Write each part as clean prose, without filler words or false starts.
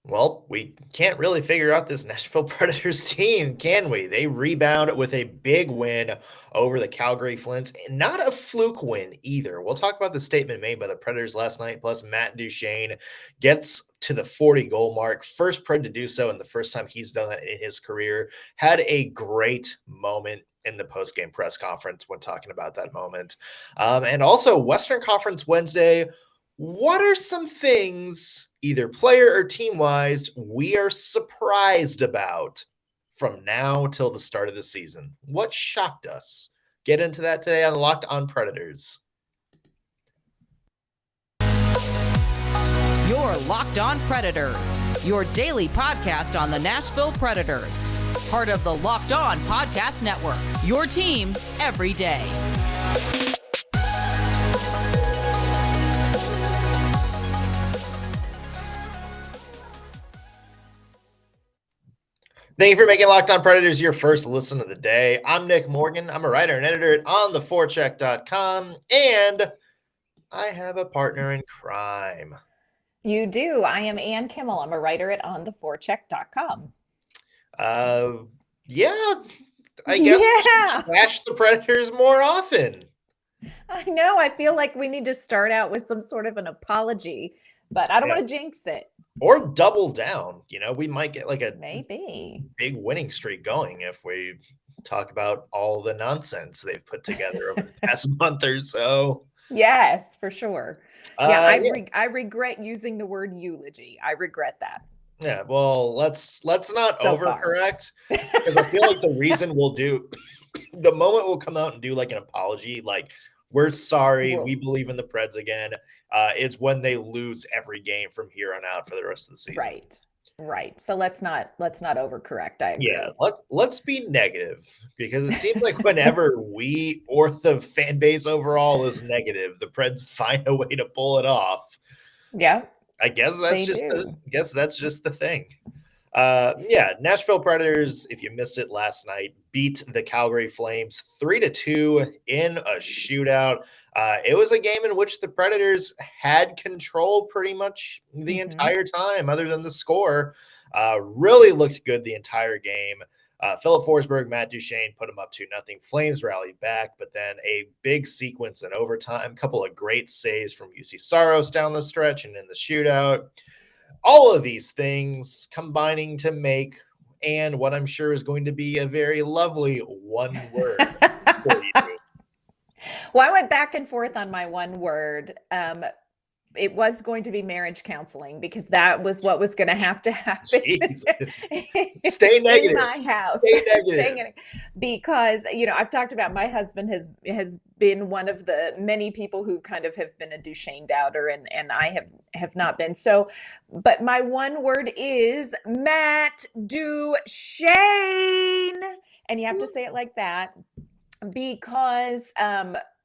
Well, we can't really figure out this Nashville Predators team, can we? They rebound with a big win over the Calgary Flames. Not a fluke win either. We'll talk about the statement made by the Predators last night. Plus, Matt Duchene gets to the 40-goal mark. First Pred to do so, and the first time he's done that in his career. Had a great moment in the post-game press conference when talking about that moment. And also, Western Conference Wednesday. What are some things, either player or team-wise, we are surprised about from now till the start of the season? What shocked us? Get into that today on Locked On Predators. You're Locked On Predators, your daily podcast on the Nashville Predators. Part of the Locked On Podcast Network, your team every day. Thank you for making Locked On Predators your first listen of the day. I'm Nick Morgan. I'm a writer and editor at ontheforecheck.com, and I have a partner in crime. You do. I am Ann Kimmel. I'm a writer at ontheforecheck.com. Yeah, I guess we should trash the Predators more often. I know. I feel like we need to start out with some sort of an apology, but I don't want to jinx it. Or double down. You know, we might get like a big winning streak going if we talk about all the nonsense they've put together over the past month or so. Yes, for sure. I regret using the word eulogy. I regret that. Yeah, well, let's not overcorrect, because I feel like the reason we'll do the moment we'll come out and do like an apology, like we're sorry, we believe in the Preds again. It's when they lose every game from here on out for the rest of the season. Right. So let's not overcorrect. I agree. Yeah, let's be negative, because it seems like whenever we or the fan base overall is negative, the Preds find a way to pull it off. Yeah. I guess that's just the thing. Nashville Predators, if you missed it last night, beat the Calgary Flames 3-2 in a shootout. It was a game in which the Predators had control pretty much the entire time, other than the score. Really looked good the entire game. Philip Forsberg, Matt Duchene put them up 2-0. Flames rallied back, but then a big sequence in overtime. A couple of great saves from UC Saros down the stretch and in the shootout. All of these things combining to make and what I'm sure is going to be a very lovely one word for you. Well, I went back and forth on my one word. It was going to be marriage counseling, because that was what was going to happen Stay negative. In my house. Stay negative. Because, I've talked about my husband has been one of the many people who kind of have been a Duchene doubter, and I have not been. So, but my one word is Matt Duchene. And you have to say it like that, because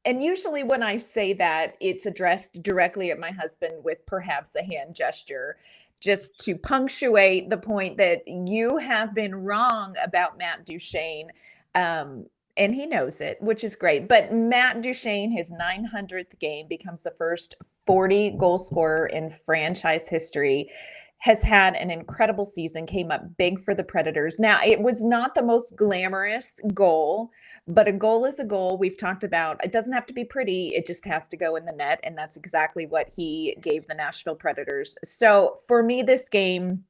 and usually when I say that, it's addressed directly at my husband with perhaps a hand gesture, just to punctuate the point that you have been wrong about Matt Duchene. And he knows it, which is great. But Matt Duchene, his 900th game, becomes the first 40-goal scorer in franchise history. Has had an incredible season, came up big for the Predators. Now, it was not the most glamorous goal, but a goal is a goal. We've talked about it doesn't have to be pretty. It just has to go in the net. And that's exactly what he gave the Nashville Predators. So for me, this game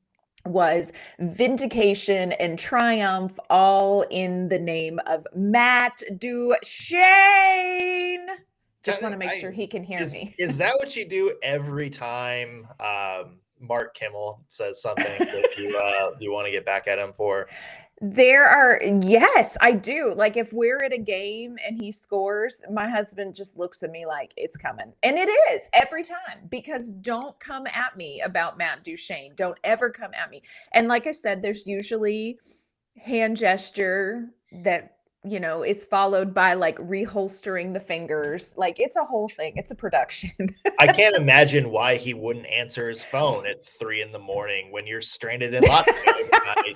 was vindication and triumph, all in the name of Matt Duchene. Just want to make sure he can hear me. Is that what you do every time Mark Kimmel says something that you want to get back at him for? Yes, I do. Like if we're at a game and he scores, my husband just looks at me like it's coming. And it is every time, because don't come at me about Matt Duchene. Don't ever come at me. And like I said, there's usually hand gesture that, is followed by like reholstering the fingers. Like it's a whole thing. It's a production. I can't imagine why he wouldn't answer his phone at 3 a.m. when you're stranded in Latvia.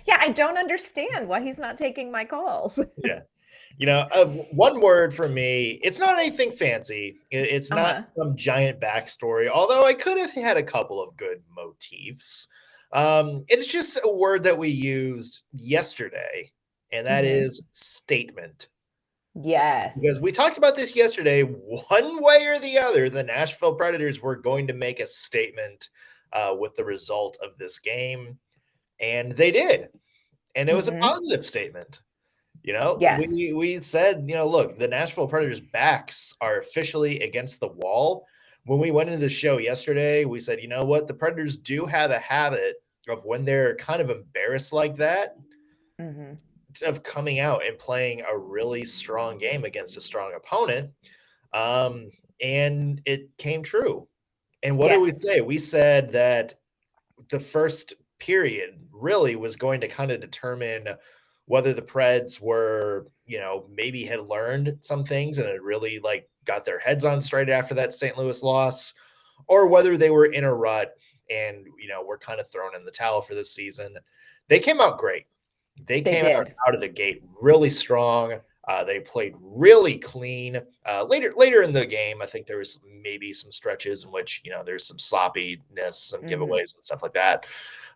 Yeah, I don't understand why he's not taking my calls. Yeah. One word for me, it's not anything fancy. It's not Uh-huh. some giant backstory, although I could have had a couple of good motifs. It's just a word that we used yesterday, and that Mm-hmm. is statement. Because Yes. we talked about this yesterday, one way or the other, the Nashville Predators were going to make a statement with the result of this game, and they did. And it was a Mm-hmm. positive statement. Yes. We said, look, the Nashville Predators' backs are officially against the wall. When we went into the show yesterday, we said, you know what? The Predators do have a habit of when they're kind of embarrassed like that, Mm-hmm. of coming out and playing a really strong game against a strong opponent. And it came true. And what did we Yes. say? We said that the first period really was going to kind of determine whether the Preds were, maybe had learned some things and had really like got their heads on straight after that St. Louis loss, or whether they were in a rut and, were kind of thrown in the towel for this season. They came out great. They They came did. out of the gate really strong. They played really clean. Later in the game, I think there was maybe some stretches in which there's some sloppiness, some Mm-hmm. giveaways and stuff like that.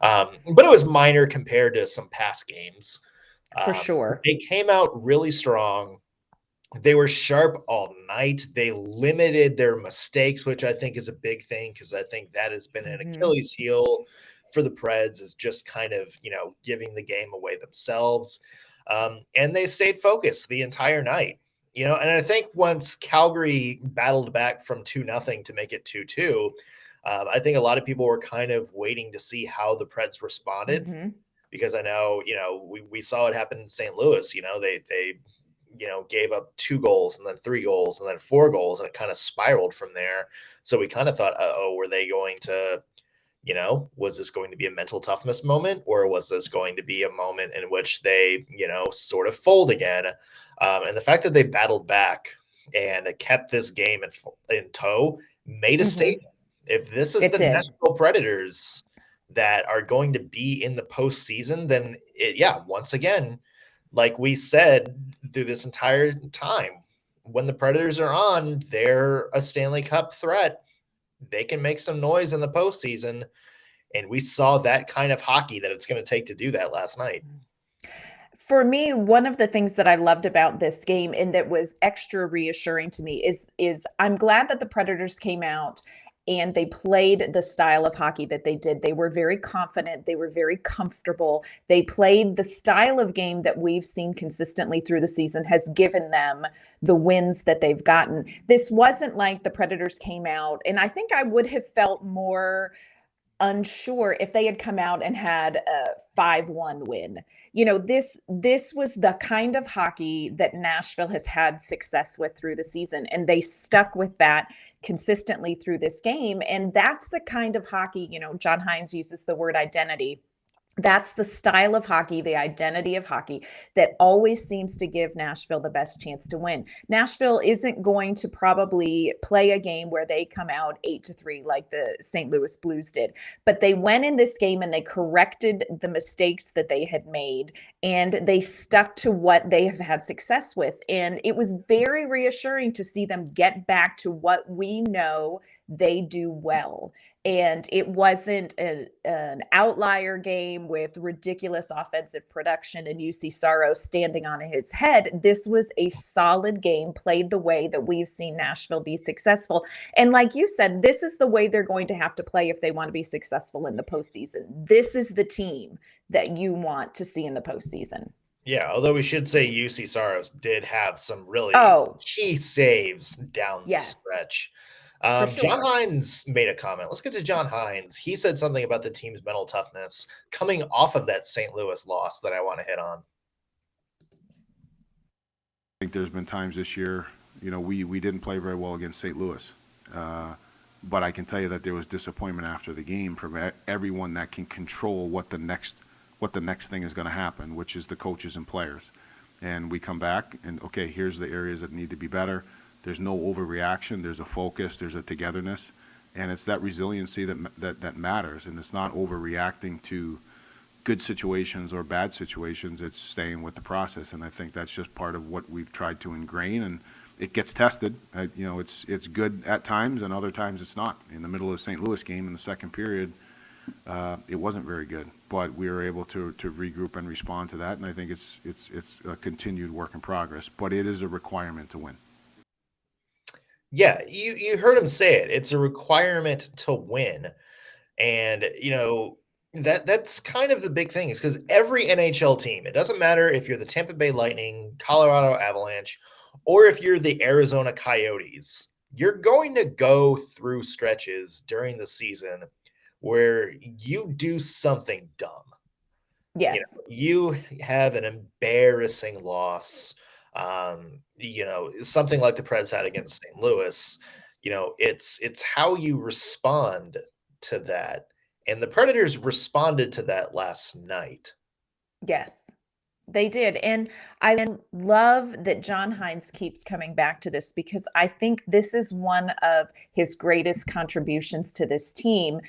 But it was minor compared to some past games. For sure. They came out really strong. They were sharp all night. They limited their mistakes, which I think is a big thing because I think that has been an Mm-hmm. Achilles heel for the Preds, is just kind of, giving the game away themselves. And they stayed focused the entire night. And I think once Calgary battled back from 2-0 to make it 2-2, I think a lot of people were kind of waiting to see how the Preds responded, Mm-hmm. because I know, we saw it happen in St. Louis. They gave up 2 goals and then 3 goals and then 4 goals, and it kind of spiraled from there. So we kind of thought, oh, were they going to, was this going to be a mental toughness moment, or was this going to be a moment in which they, sort of fold again? And the fact that they battled back and kept this game in tow made a Mm-hmm. statement. If this is It the did. Nashville Predators that are going to be in the postseason, then once again, like we said through this entire time, when the Predators are on, they're a Stanley Cup threat. They can make some noise in the postseason, and we saw that kind of hockey that it's going to take to do that last night. For me, one of the things that I loved about this game and that was extra reassuring to me is I'm glad that the Predators came out and they played the style of hockey that they did. They were very confident, they were very comfortable. They played the style of game that we've seen consistently through the season has given them the wins that they've gotten. This wasn't like the Predators came out, and I think I would have felt more unsure if they had come out and had a 5-1 win. This was the kind of hockey that Nashville has had success with through the season, and they stuck with that consistently through this game. And that's the kind of hockey, John Hynes uses the word identity. That's the style of hockey, the identity of hockey that always seems to give Nashville the best chance to win. Nashville isn't going to probably play a game where they come out 8-3 like the St. Louis Blues did, but they went in this game and they corrected the mistakes that they had made, and they stuck to what they have had success with. And it was very reassuring to see them get back to what we know they do well. And it wasn't an outlier game with ridiculous offensive production and UC Saros standing on his head. This was a solid game played the way that we've seen Nashville be successful. And like you said, this is the way they're going to have to play if they want to be successful in the postseason. This is the team that you want to see in the postseason. Yeah, although we should say UC Saros did have some really key saves down the yes, stretch. for John sure. Hynes made a comment. Let's get to John Hynes. He said something about the team's mental toughness coming off of that St. Louis loss that I want to hit on. I think there's been times this year, we didn't play very well against St. Louis. But I can tell you that there was disappointment after the game from everyone that can control what the next thing is going to happen, which is the coaches and players. And we come back and, okay, here's the areas that need to be better. There's no overreaction. There's a focus. There's a togetherness. And it's that resiliency that matters. And it's not overreacting to good situations or bad situations. It's staying with the process, and I think that's just part of what we've tried to ingrain, and it gets tested. It's good at times, and other times it's not. In the middle of the St. Louis game in the second period, it wasn't very good, but we were able to regroup and respond to that, and I think it's a continued work in progress, but it is a requirement to win. Yeah, you heard him say it. It's a requirement to win. And, that's kind of the big thing, is because every NHL team, it doesn't matter if you're the Tampa Bay Lightning, Colorado Avalanche, or if you're the Arizona Coyotes, you're going to go through stretches during the season where you do something dumb. Yes. You have an embarrassing loss. Something like the Preds had against St. Louis. It's how you respond to that. And the Predators responded to that last night. Yes, they did. And I love that John Hynes keeps coming back to this, because I think this is one of his greatest contributions to this team.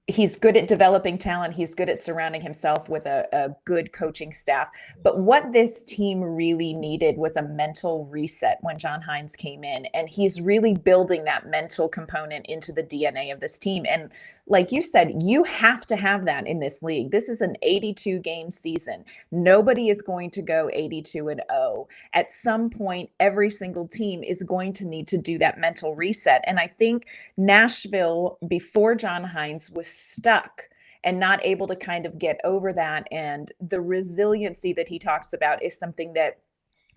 He's good at developing talent. He's good at surrounding himself with a good coaching staff. But what this team really needed was a mental reset when John Hynes came in. And he's really building that mental component into the DNA of this team. And like you said, you have to have that in this league. This is an 82 game season. Nobody is going to go 82-0. At some point, every single team is going to need to do that mental reset. And I think Nashville, before John Hynes, was stuck and not able to kind of get over that. And the resiliency that he talks about is something that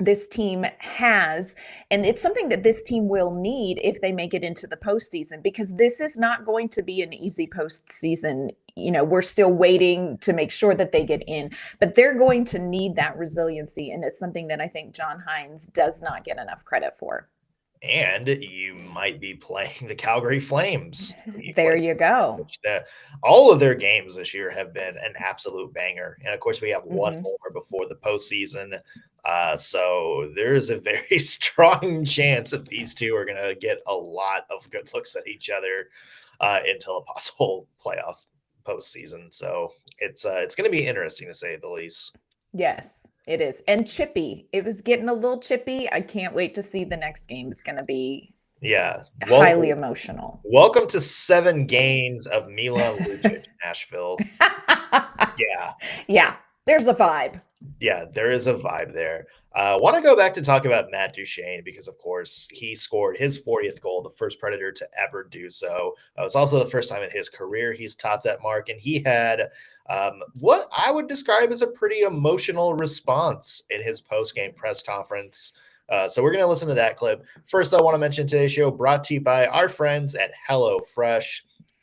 this team has, and it's something that this team will need if they make it into the postseason, because this is not going to be an easy postseason. We're still waiting to make sure that they get in, but they're going to need that resiliency. And it's something that I think John Hynes does not get enough credit for. And you might be playing the Calgary Flames. There you go. All of their games this year have been an absolute banger. And of course, we have one more before the postseason. So there's a very strong chance that these two are going to get a lot of good looks at each other until a possible playoff postseason. So it's going to be interesting, to say the least. Yes. It is. And chippy. It was getting a little chippy. I can't wait to see the next game. It's going to be highly emotional. Welcome to 7 games of Milan Lucic, Nashville. Yeah. There's a vibe. Yeah, there is a vibe there. I want to go back to talk about Matt Duchene, because, of course, he scored his 40th goal, the first Predator to ever do so. It was also the first time in his career he's topped that mark, and he had what I would describe as a pretty emotional response in his post-game press conference. So we're going to listen to that clip. First, I want to mention today's show brought to you by our friends at HelloFresh.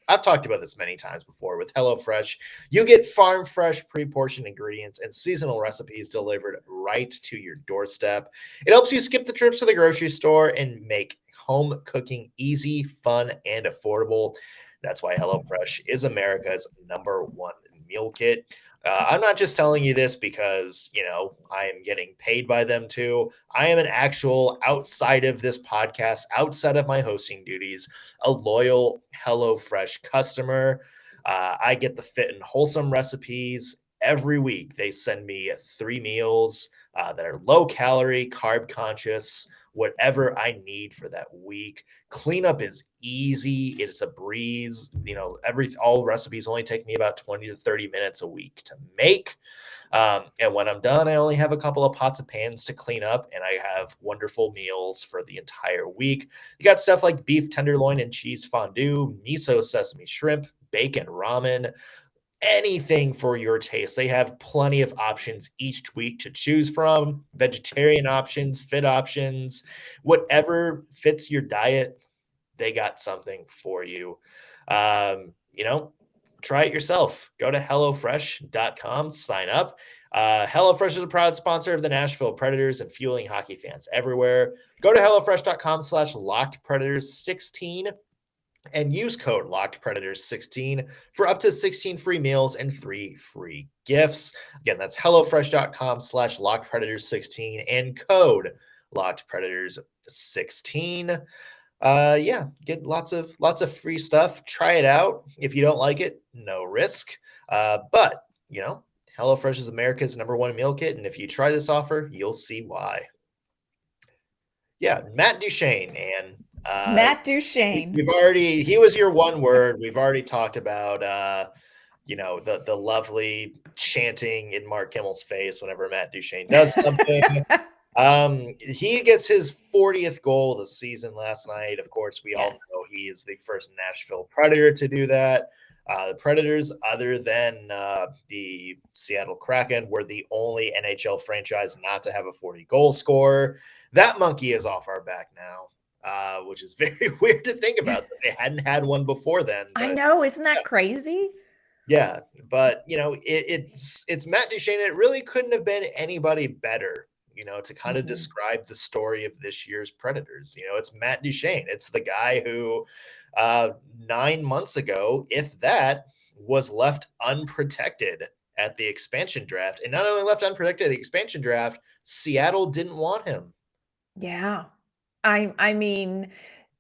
I've talked about this many times before. With HelloFresh, you get farm fresh, pre-portioned ingredients and seasonal recipes delivered right to your doorstep. It helps you skip the trips to the grocery store and make home cooking easy, fun, and affordable. That's why HelloFresh is America's #1 meal kit. I'm not just telling you this because, I am getting paid by them too. I am an actual, outside of this podcast, outside of my hosting duties, a loyal HelloFresh customer. I get the fit and wholesome recipes every week. They send me 3 meals that are low calorie, carb conscious, whatever I need for that week. Cleanup is easy. It's a breeze. All recipes only take me about 20 to 30 minutes a week to make. And when I'm done, I only have a couple of pots and pans to clean up, and I have wonderful meals for the entire week. You got stuff like beef tenderloin and cheese fondue, miso sesame shrimp, bacon ramen, anything for your taste. They have plenty of options each week to choose from. Vegetarian options, fit options, whatever fits your diet, they got something for you. Try it yourself. Go to HelloFresh.com, sign up. HelloFresh is a proud sponsor of the Nashville Predators and fueling hockey fans everywhere. Go to HelloFresh.com/LockedPredators16 and use code LockedPredators16 for up to 16 free meals and 3 free gifts. Again, that's HelloFresh.com/LockedPredators16 and code LockedPredators16. Get lots of free stuff. Try it out. If you don't like it, no risk. But HelloFresh is America's #1 meal kit, and if you try this offer, you'll see why. Yeah, Matt Duchene, and Matt Duchene. he was your one word. We've already talked about the lovely chanting in Mark Kimmel's face whenever Matt Duchene does something. He gets his 40th goal of the season last night. Of course, we all know he is the first Nashville Predator to do that. The Predators, other than the Seattle Kraken, were the only NHL franchise not to have a 40-goal scorer. That monkey is off our back now, which is very weird to think about. They hadn't had one before then. I know. Isn't that crazy? Yeah, but, it's Matt Duchene. It really couldn't have been anybody better, to kind of describe the story of this year's Predators. It's Matt Duchene. It's the guy who 9 months ago, if that, was left unprotected at the expansion draft. And not only left unprotected at the expansion draft, Seattle didn't want him. Yeah. I mean,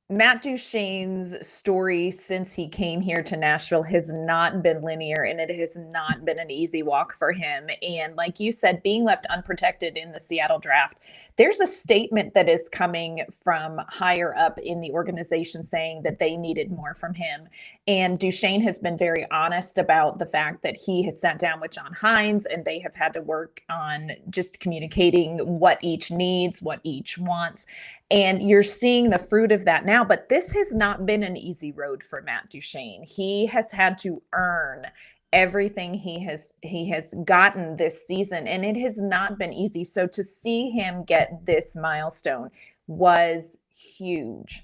Matt Duchene's story since he came here to Nashville has not been linear, and it has not been an easy walk for him. And like you said, being left unprotected in the Seattle draft, there's a statement that is coming from higher up in the organization saying that they needed more from him. And Duchene has been very honest about the fact that he has sat down with John Hynes, and they have had to work on just communicating what each needs, what each wants. And you're seeing the fruit of that now, but this has not been an easy road for Matt Duchene. He has had to earn everything he has gotten this season, and it has not been easy. So to see him get this milestone was huge.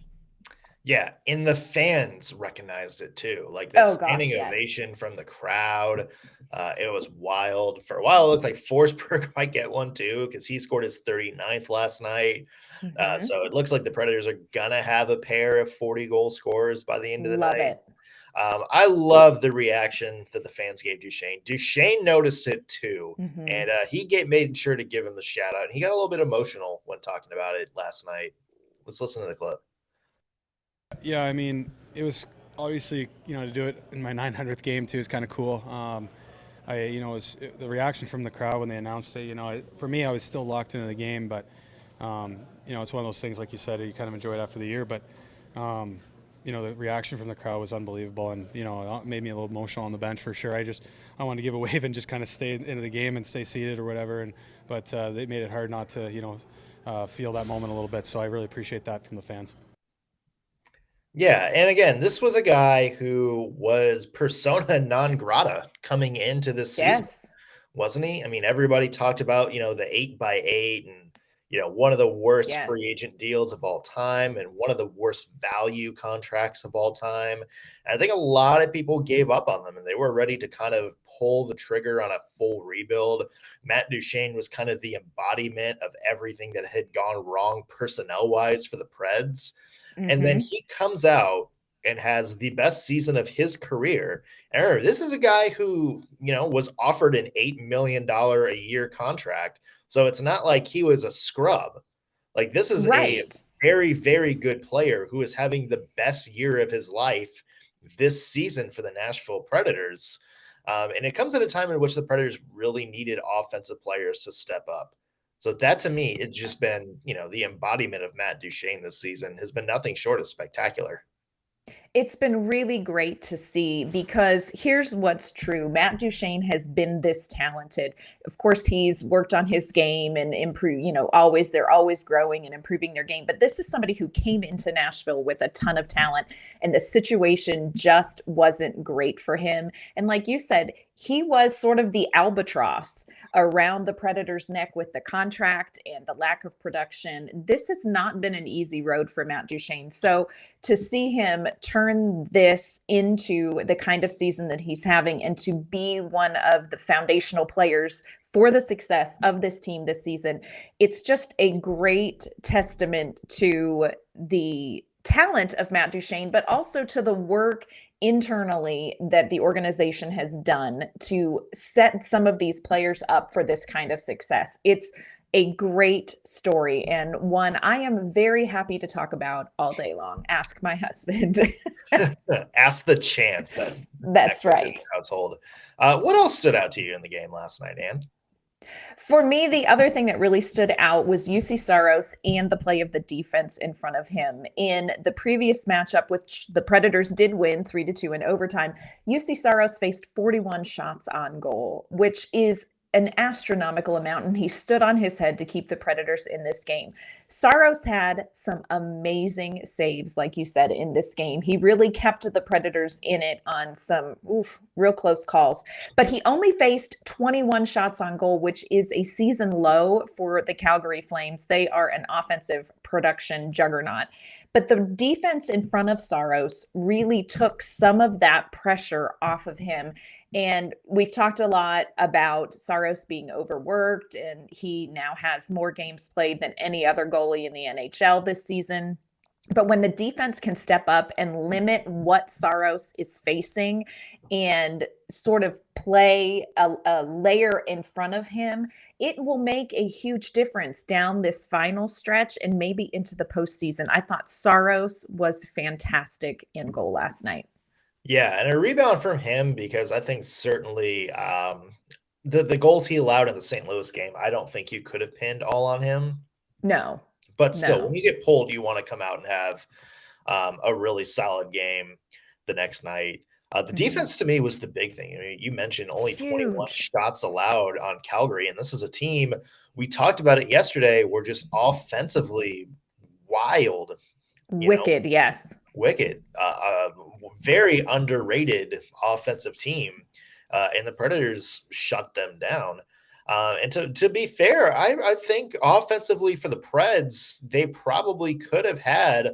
Yeah, and the fans recognized it too. Like the standing ovation from the crowd. It was wild. For a while, it looked like Forsberg might get one too, because he scored his 39th last night. So it looks like the Predators are gonna have a pair of 40-goal scorers by the end of the night. It. I love the reaction that the fans gave Duchene. Duchene noticed it too, and he made sure to give him the shout out. And he got a little bit emotional when talking about it last night. Let's listen to the clip. Yeah, I mean, it was obviously, to do it in my 900th game too is kind of cool. The reaction from the crowd when they announced it, for me, I was still locked into the game, but, it's one of those things, like you said, you kind of enjoy it after the year, but, the reaction from the crowd was unbelievable, and, it made me a little emotional on the bench for sure. I wanted to give a wave and just kind of stay into the game and stay seated or whatever, but they made it hard not to, feel that moment a little bit, so I really appreciate that from the fans. Yeah, and again, this was a guy who was persona non grata coming into this season, wasn't he? I mean, everybody talked about, the 8x8 and, one of the worst free agent deals of all time and one of the worst value contracts of all time. And I think a lot of people gave up on them, and they were ready to kind of pull the trigger on a full rebuild. Matt Duchene was kind of the embodiment of everything that had gone wrong personnel-wise for the Preds. And then he comes out and has the best season of his career. And remember, this is a guy who, was offered an $8 million a year contract. So it's not like he was a scrub. Like, this is a very, very good player who is having the best year of his life this season for the Nashville Predators. And it comes at a time in which the Predators really needed offensive players to step up. So that, to me, it's just been, the embodiment of Matt Duchene this season has been nothing short of spectacular. It's been really great to see, because here's what's true. Matt Duchene has been this talented. Of course, he's worked on his game and improved, they're always growing and improving their game. But this is somebody who came into Nashville with a ton of talent, and the situation just wasn't great for him. And like you said, he was sort of the albatross around the Predators' neck with the contract and the lack of production. This has not been an easy road for Matt Duchene. So to see him turn this into the kind of season that he's having, and to be one of the foundational players for the success of this team this season, it's just a great testament to the talent of Matt Duchene, but also to the work internally that the organization has done to set some of these players up for this kind of success. It's a great story, and one I am very happy to talk about all day long. Ask my husband. Ask the chance that That's right. household. What else stood out to you in the game last night, Ann? For me, the other thing that really stood out was UC Saros and the play of the defense in front of him. In the previous matchup, which the Predators did win 3-2 in overtime, UC Saros faced 41 shots on goal, which is an astronomical amount, and he stood on his head to keep the Predators in this game. Saros had some amazing saves, like you said, in this game. He really kept the Predators in it on some real close calls, but he only faced 21 shots on goal, which is a season low for the Calgary Flames. They are an offensive production juggernaut. But the defense in front of Saros really took some of that pressure off of him. And we've talked a lot about Saros being overworked, and he now has more games played than any other goalie in the NHL this season. But when the defense can step up and limit what Saros is facing and sort of play a layer in front of him, it will make a huge difference down this final stretch and maybe into the postseason. I thought Saros was fantastic in goal last night. Yeah, and a rebound from him, because I think certainly the goals he allowed in the St. Louis game, I don't think you could have pinned all on him. No. But still, when you get pulled, you want to come out and have a really solid game the next night. The defense to me was the big thing. I mean, you mentioned only 21 shots allowed on Calgary, and this is a team, we talked about it yesterday, we're just offensively wild. Wicked, yes. Wicked. Very underrated offensive team, and the Predators shut them down. And to be fair, I think offensively for the Preds, they probably could have had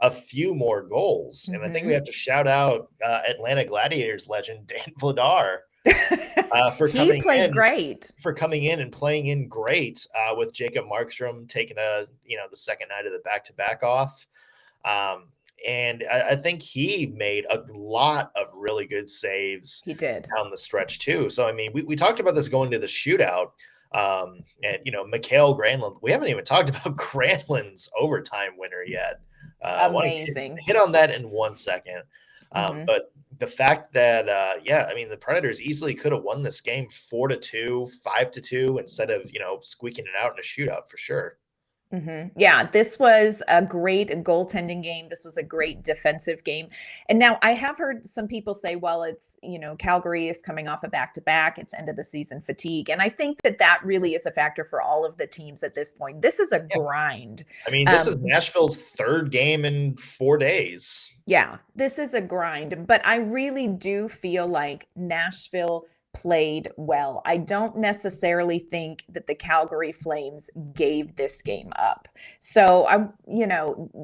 a few more goals. And I think we have to shout out Atlanta Gladiators legend Dan Vladar for coming in and playing in great with Jacob Markstrom taking the second night of the back-to-back off. And I think he made a lot of really good saves. He did down the stretch too. So, I mean, we talked about this going to the shootout. And, Mikael Granlund, we haven't even talked about Granlund's overtime winner yet. Amazing. Hit on that in 1 second. But the fact that, the Predators easily could have won this game 4-2, 5-2, instead of, squeaking it out in a shootout for sure. Yeah, this was a great goaltending game. This was a great defensive game. And now I have heard some people say, well, it's, Calgary is coming off a back-to-back. It's end of the season fatigue. And I think that really is a factor for all of the teams at this point. This is a grind. I mean, this is Nashville's third game in 4 days. Yeah, this is a grind. But I really do feel like Nashville played well. I don't necessarily think that the Calgary Flames gave this game up. So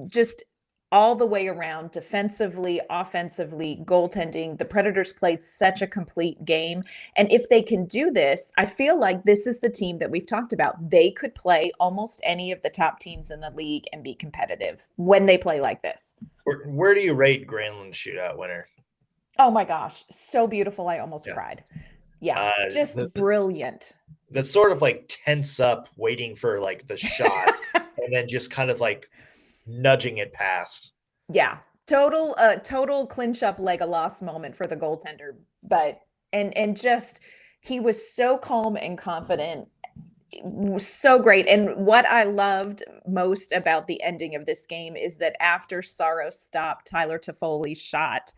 just all the way around, defensively, offensively, goaltending, the Predators played such a complete game. And if they can do this, I feel like this is the team that we've talked about. They could play almost any of the top teams in the league and be competitive when they play like this. Where do you rate Granlund's shootout winner? Oh my gosh, so beautiful. I almost cried. Yeah, just brilliant. That's sort of like tense up, waiting for like the shot, and then just kind of like nudging it past. Yeah, total clinch up Legolas moment for the goaltender. But and just he was so calm and confident, so great. And what I loved most about the ending of this game is that after Saros stopped Tyler Toffoli's shot,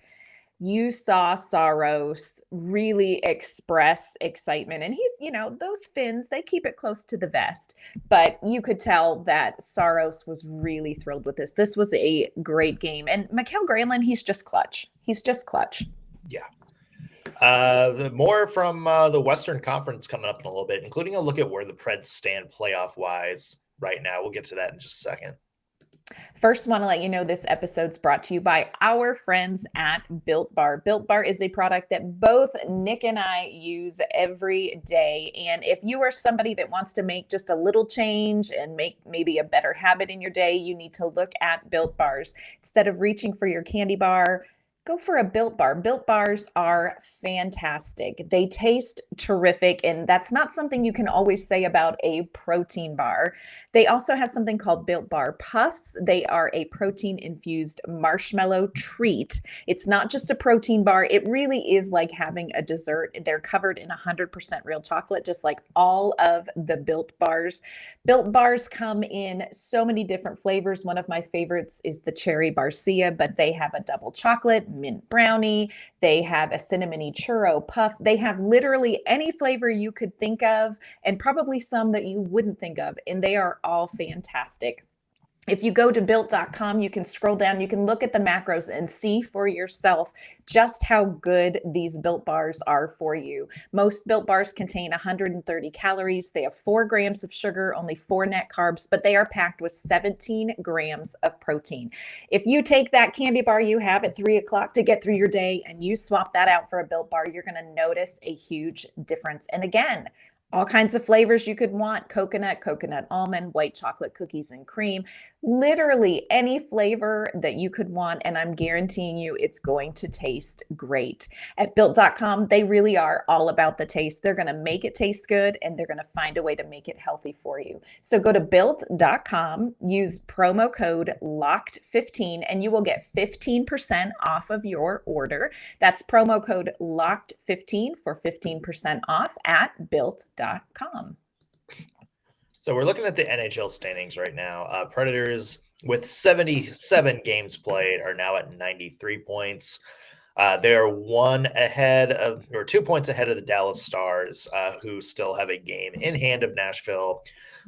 you saw Saros really express excitement. And he's, those fins, they keep it close to the vest. But you could tell that Saros was really thrilled with this. This was a great game. And Mikael Granlund, he's just clutch. Yeah. The more from the Western Conference coming up in a little bit, including a look at where the Preds stand playoff-wise right now. We'll get to that in just a second. First, want to let you know this episode's brought to you by our friends at Built Bar. Built Bar is a product that both Nick and I use every day. And if you are somebody that wants to make just a little change and make maybe a better habit in your day, you need to look at Built Bars. Instead of reaching for your candy bar, go for a Built Bar. Built Bars are fantastic. They taste terrific, and that's not something you can always say about a protein bar. They also have something called Built Bar Puffs. They are a protein-infused marshmallow treat. It's not just a protein bar. It really is like having a dessert. They're covered in 100% real chocolate, just like all of the Built Bars. Built Bars come in so many different flavors. One of my favorites is the cherry barcia, but they have a double chocolate, mint brownie. They have a cinnamony churro puff. They have literally any flavor you could think of, and probably some that you wouldn't think of. And they are all fantastic. If you go to built.com, you can scroll down, you can look at the macros and see for yourself just how good these Built Bars are for you. Most Built Bars contain 130 calories. They have 4 grams of sugar, only 4 net carbs, but they are packed with 17 grams of protein. If you take that candy bar you have at 3 o'clock to get through your day and you swap that out for a Built Bar, you're going to notice a huge difference. And again, all kinds of flavors you could want: coconut, coconut almond, white chocolate cookies and cream, literally any flavor that you could want. And I'm guaranteeing you it's going to taste great. At built.com, they really are all about the taste. They're going to make it taste good, and they're going to find a way to make it healthy for you. So go to built.com, use promo code LOCKED15, and you will get 15% off of your order. That's promo code LOCKED15 for 15% off at built.com. So we're looking at the NHL standings right now. Predators, with 77 games played, are now at 93 points. They are 2 points ahead of the Dallas Stars, who still have a game in hand of Nashville.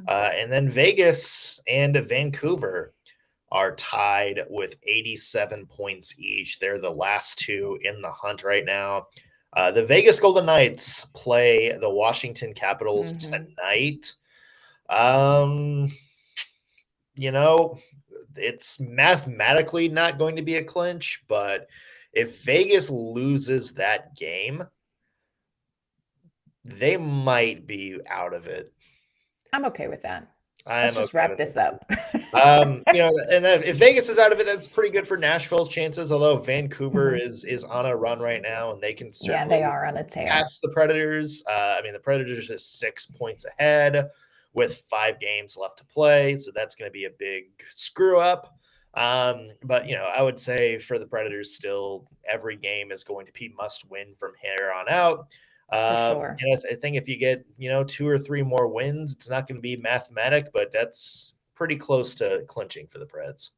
And then Vegas and Vancouver are tied with 87 points each. They're the last two in the hunt right now. The Vegas Golden Knights play the Washington Capitals tonight. It's mathematically not going to be a clinch, but if Vegas loses that game, they might be out of it. I'm okay with that. Let's just wrap this up. And if Vegas is out of it, that's pretty good for Nashville's chances. Although Vancouver is on a run right now, and they can certainly they are on a tear pass the Predators. The Predators are 6 points ahead with 5 games left to play, so that's going to be a big screw up. But I would say for the Predators, still every game is going to be must win from here on out. For sure. I think if you get 2 or 3 more wins, it's not going to be mathematic, but that's pretty close to clinching for the Preds.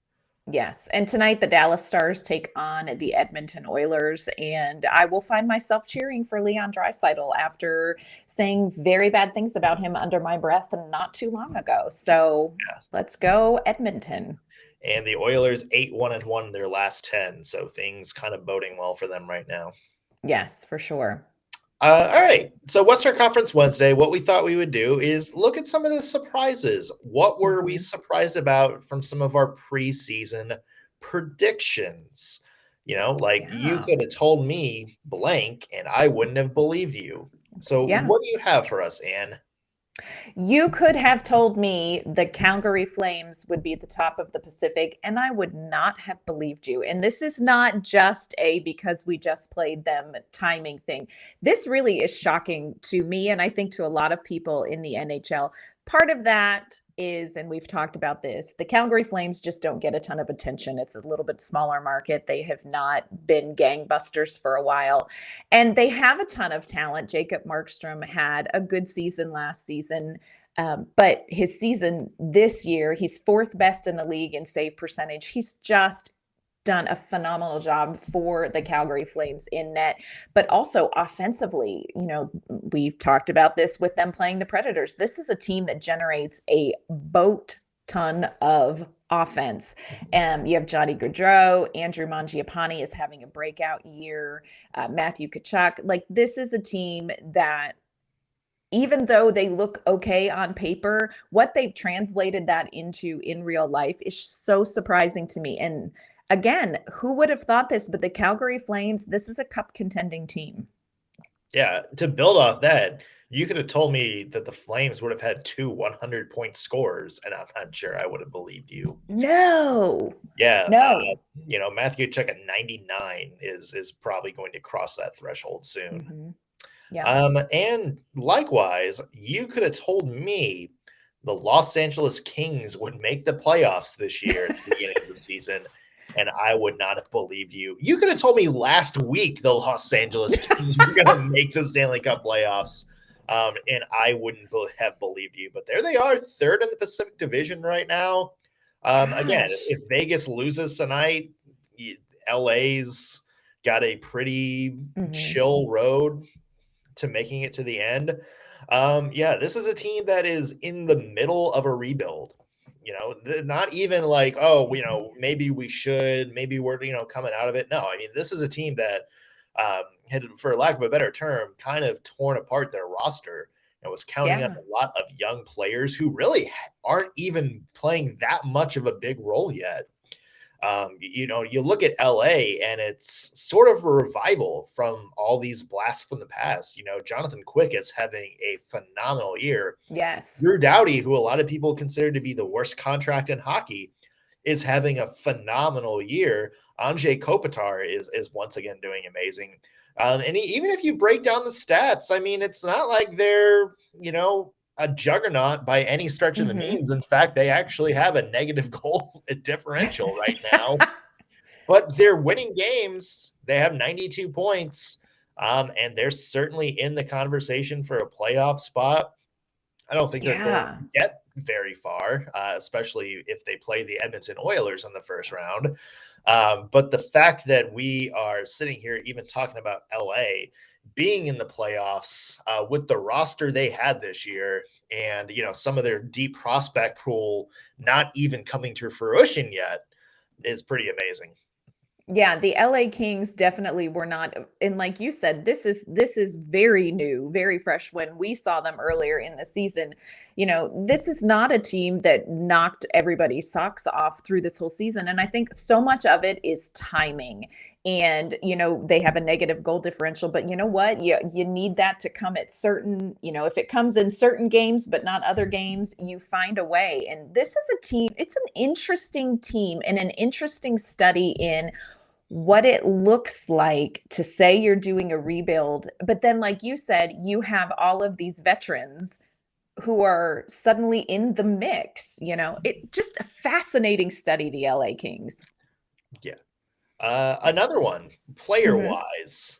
Yes. And tonight the Dallas Stars take on the Edmonton Oilers, and I will find myself cheering for Leon Draisaitl after saying very bad things about him under my breath not too long ago. So Let's go Edmonton. And the Oilers 8-1-1 in their last 10. So things kind of boding well for them right now. Yes, for sure. All right. So Western Conference Wednesday, what we thought we would do is look at some of the surprises. What were we surprised about from some of our preseason predictions? You could have told me blank and I wouldn't have believed you. So what do you have for us, Ann? You could have told me the Calgary Flames would be at the top of the Pacific, and I would not have believed you. And this is not just because we just played them timing thing. This really is shocking to me, and I think to a lot of people in the NHL. Part of that is, and we've talked about this, the Calgary Flames just don't get a ton of attention. It's a little bit smaller market. They have not been gangbusters for a while, and they have a ton of talent. Jacob Markstrom had a good season last season, but his season this year, he's 4th best in the league in save percentage. He's just done a phenomenal job for the Calgary Flames in net, but also offensively. We've talked about this with them playing the Predators. This is a team that generates a boat ton of offense. You have Johnny Gaudreau, Andrew Mangiapane is having a breakout year, Matthew Tkachuk. This is a team that, even though they look okay on paper, what they've translated that into in real life is so surprising to me. And again, who would have thought this? But the Calgary Flames, this is a cup contending team. Yeah, to build off that, You could have told me that the Flames would have had 2 100-point scorers, and I'm not sure I would have believed you. No. Yeah, No. Matthew Tkachuk at 99 is probably going to cross that threshold soon. Mm-hmm. Yeah. And likewise, you could have told me the Los Angeles Kings would make the playoffs this year at the beginning of the season, and I would not have believed you. You could have told me last week the Los Angeles Kings were going to make the Stanley Cup playoffs, and I wouldn't have believed you. But there they are, third in the Pacific Division right now. Again, if Vegas loses tonight, LA's got a pretty chill road to making it to the end. This is a team that is in the middle of a rebuild. Not even like, maybe we should, maybe we're, coming out of it. No, I mean, this is a team that had, for lack of a better term, kind of torn apart their roster and was counting on a lot of young players who really aren't even playing that much of a big role yet. You look at LA and it's sort of a revival from all these blasts from the past. Jonathan Quick is having a phenomenal year. Yes. Drew Doughty, who a lot of people consider to be the worst contract in hockey, is having a phenomenal year. Anze Kopitar is once again doing amazing. And even if you break down the stats, I mean, it's not like they're, a juggernaut by any stretch of the means. In fact, they actually have a negative goal differential right now, but they're winning games. They have 92 points, and they're certainly in the conversation for a playoff spot. I don't think they're going to get very far, especially if they play the Edmonton Oilers in the first round. But the fact that we are sitting here even talking about LA being in the playoffs with the roster they had this year and, some of their deep prospect pool not even coming to fruition yet is pretty amazing. Yeah, the LA Kings definitely were not, and like you said, this is very new, very fresh. When we saw them earlier in the season, this is not a team that knocked everybody's socks off through this whole season. And I think so much of it is timing. And, they have a negative goal differential, but you know what? You need that to come at certain, if it comes in certain games, but not other games, you find a way. And this is a team, it's an interesting team and an interesting study in what it looks like to say you're doing a rebuild. But then, like you said, you have all of these veterans who are suddenly in the mix. It just a fascinating study, the LA Kings. Yeah. Another one, player-wise,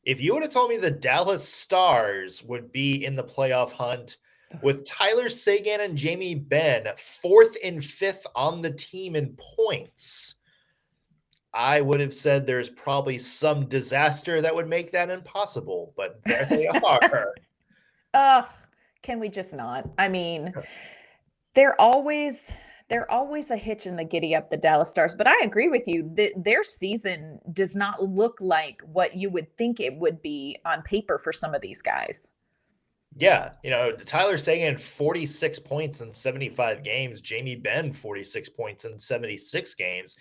if you would have told me the Dallas Stars would be in the playoff hunt with Tyler Seguin and Jamie Benn 4th and 5th on the team in points, I would have said there's probably some disaster that would make that impossible, but there they are. Can we just not? I mean, they're always a hitch in the giddy up, the Dallas Stars. But I agree with you. Their season does not look like what you would think it would be on paper for some of these guys. Yeah. Tyler Seguin, 46 points in 75 games. Jamie Benn, 46 points in 76 games.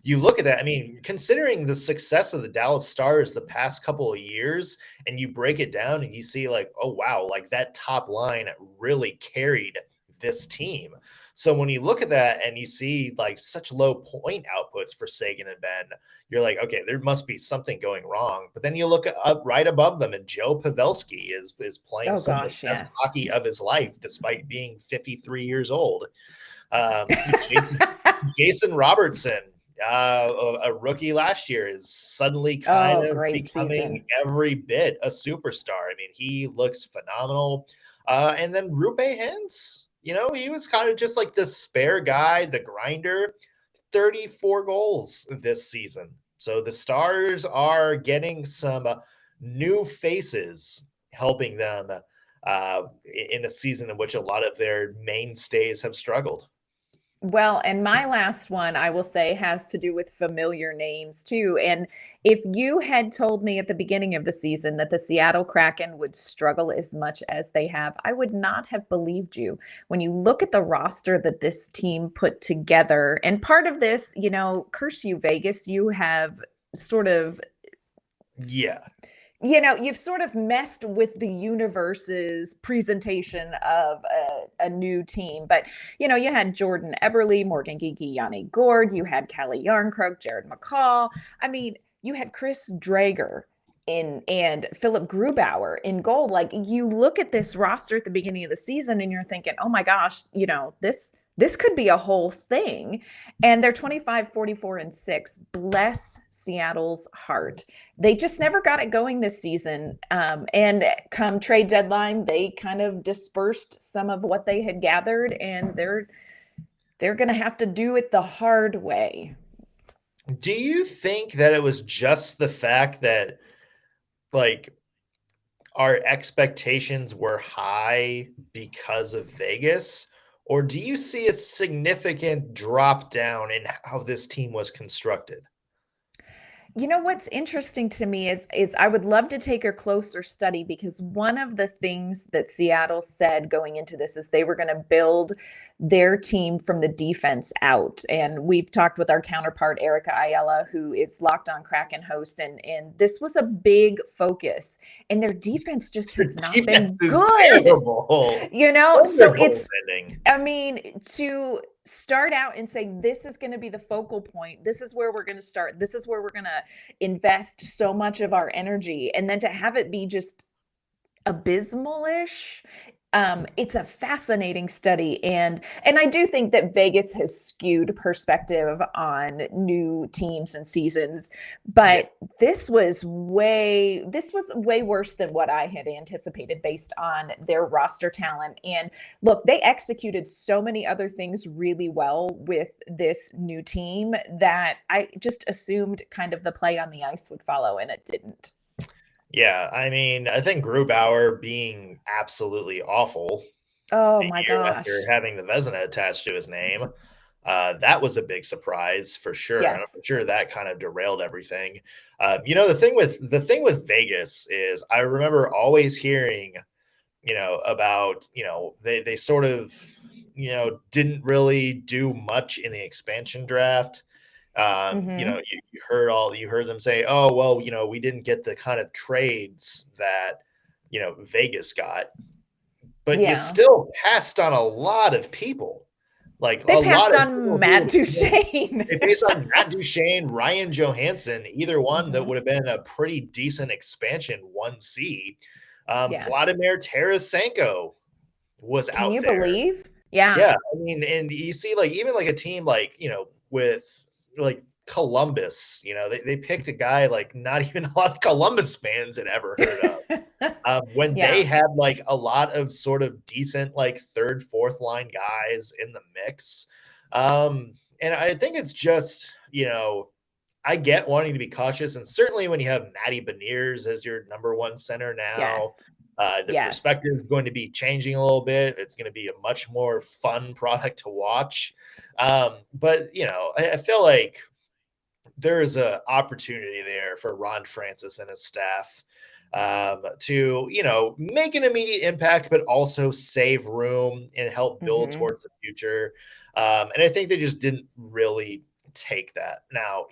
You look at that. I mean, considering the success of the Dallas Stars the past couple of years, and you break it down and you see like, oh, wow, like that top line really carried this team. So when you look at that and you see like such low point outputs for Seguin and Benn, you're like, okay, there must be something going wrong. But then you look up right above them, and Joe Pavelski is playing some of the best hockey of his life, despite being 53 years old. Jason Robertson, a rookie last year, is suddenly kind of becoming every bit a superstar. I mean, he looks phenomenal. And then Rupe Hintz, he was kind of just like the spare guy, the grinder. 34 goals this season. So the Stars are getting some new faces helping them in a season in which a lot of their mainstays have struggled. Well, and my last one, I will say, has to do with familiar names too. And if you had told me at the beginning of the season that the Seattle Kraken would struggle as much as they have, I would not have believed you. When you look at the roster that this team put together, and part of this, curse you, Vegas, you have sort of you've sort of messed with the universe's presentation of a new team. But, you had Jordan Eberle, Morgan Geekie, Yanni Gord, you had Callie Yarncroke, Jared McCall. I mean, you had Chris Drager and Philip Grubauer in goal. Like, you look at this roster at the beginning of the season and you're thinking, oh my gosh, this could be a whole thing. And they're 25, 44, and 6. Bless Seattle's heart. They just never got it going this season. And come trade deadline, they kind of dispersed some of what they had gathered, and they're going to have to do it the hard way. Do you think that it was just the fact that, like, our expectations were high because of Vegas? Or do you see a significant drop down in how this team was constructed? What's interesting to me is I would love to take a closer study, because one of the things that Seattle said going into this is they were going to build their team from the defense out. And we've talked with our counterpart, Erica Ayala, who is Locked On Kraken host. And this was a big focus. And their defense just has not been good. Terrible. So it's, I mean, to start out and say, this is going to be the focal point. This is where we're going to start. This is where we're going to invest so much of our energy. And then to have it be just abysmal-ish. It's a fascinating study. And I do think that Vegas has skewed perspective on new teams and seasons, but this was way worse than what I had anticipated based on their roster talent. And look, they executed so many other things really well with this new team that I just assumed kind of the play on the ice would follow, and it didn't. Yeah, I mean, I think Grubauer being absolutely awful. Oh my gosh. After having the Vezina attached to his name, that was a big surprise for sure. Yes. And I'm sure that kind of derailed everything. The thing with Vegas is I remember always hearing, about, they sort of, didn't really do much in the expansion draft. You heard them say, oh, well, we didn't get the kind of trades that, Vegas got, but you still passed on a lot of people. Like, they passed on Matt Duchene. They passed on Matt Duchene, Ryan Johansson, either one that would have been a pretty decent expansion 1C. Vladimir Tarasenko was out there. Can you believe? Yeah. Yeah. I mean, and you see, like, even like a team like, with like Columbus, they picked a guy like not even a lot of Columbus fans had ever heard of. When they had like a lot of sort of decent like third, fourth line guys in the mix. And I think it's just, I get wanting to be cautious, and certainly when you have Matty Beniers as your number one center now, the perspective is going to be changing a little bit. It's going to be a much more fun product to watch. But, I feel like there is an opportunity there for Ron Francis and his staff to, make an immediate impact, but also save room and help build towards the future. And I think they just didn't really take that. Now,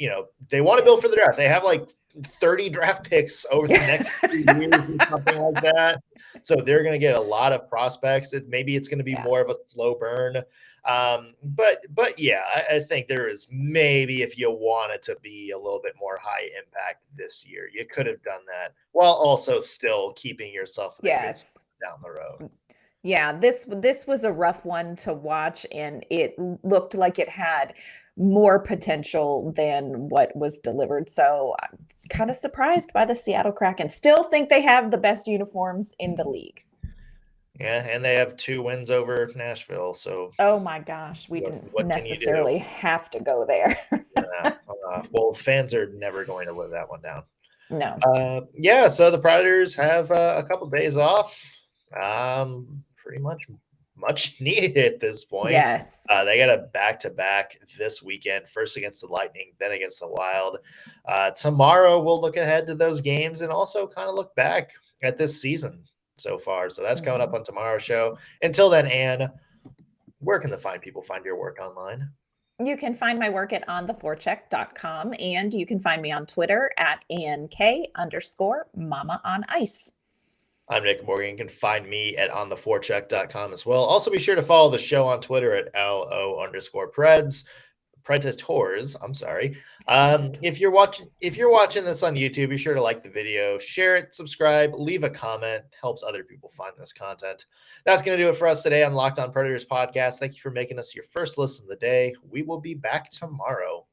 they want to build for the draft. They have like 30 draft picks over the next 3 years or something like that. So they're going to get a lot of prospects. Maybe it's going to be more of a slow burn. But yeah, I think there is maybe, if you wanted to be a little bit more high impact this year, you could have done that while also still keeping yourself in a good spot down the road. Yeah, this was a rough one to watch, and it looked like it had more potential than what was delivered. So I'm kind of surprised by the Seattle Kraken. Still think they have the best uniforms in the league. Yeah, and they have 2 wins over Nashville. So, oh my gosh, we didn't necessarily have to go there. Well, fans are never going to live that one down. No. So the Predators have a couple of days off. Pretty much needed at this point. Yes. They got a back-to-back this weekend, first against the Lightning, then against the Wild. Tomorrow we'll look ahead to those games and also kind of look back at this season so far. So that's coming up on tomorrow's show. Until then, Ann, where can the fine people find your work online? You can find my work at ontheforecheck.com, and you can find me on Twitter at ANK_Mama on Ice. I'm Nick Morgan. You can find me at ontheforecheck.com as well. Also, be sure to follow the show on Twitter at LO_Preds. Predators. I'm sorry. If you're watching this on YouTube, be sure to like the video, share it, subscribe, leave a comment. Helps other people find this content. That's going to do it for us today on Locked On Predators podcast. Thank you for making us your first listen of the day. We will be back tomorrow.